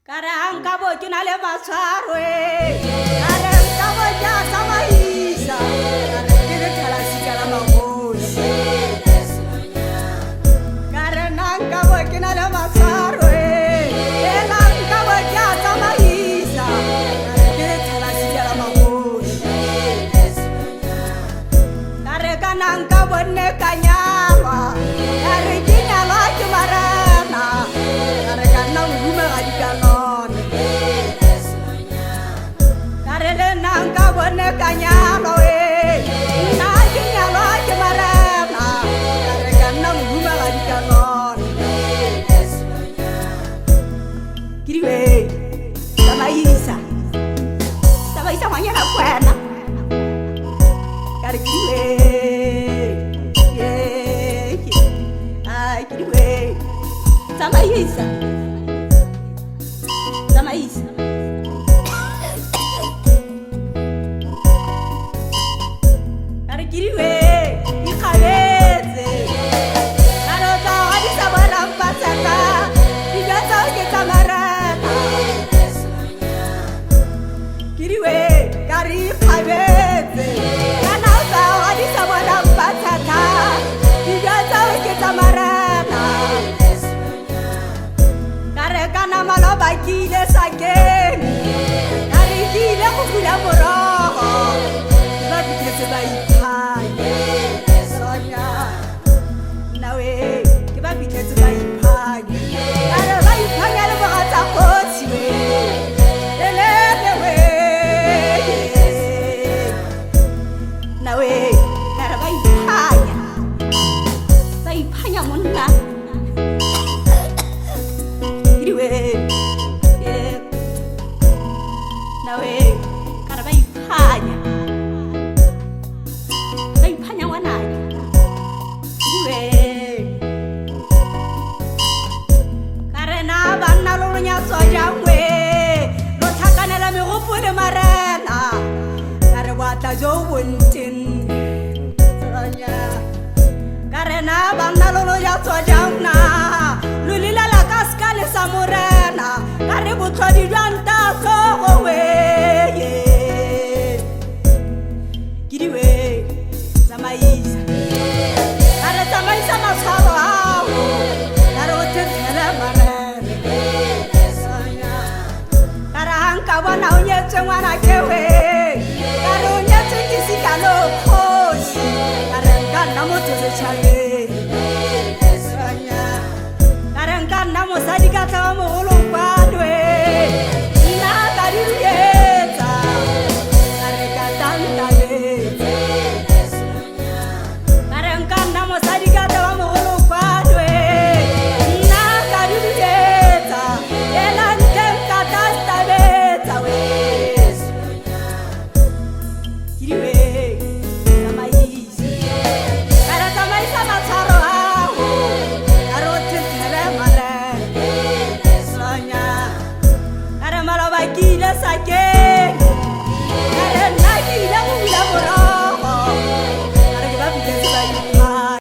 Karang kabo kinale masarwe, karang kabo jasa maisa, kira kala si kala mabos. Karang kabo kinale masarwe, karang kabo jasa maisa, kira kala si kala mabos. Karang kabo ne kanyawa, karang kinala jumarana, karang nang rumah adikano. Nangka bone kanyalo nakinyalo jemarana kanang guma lagi kanon kiriwe sama isa manya na kwena kari kiriwe kiriwe sama isa kiriwe ikhaleze narota hadi sabara mpatata igata ugetamarana kiriwe kari ikhaleze narota hadi sabara mpatata igata ugetamarana karekana maloba kile sakeni kari kile kukula moroho babikese bayi jo wuntin sonya karena bangna lolo ya sojamna lulila la kaskale samurana karibu todi janta so we kiriwe samaisa kare samaisa masawa karo tetela mare sonya karang kawana unye chengwana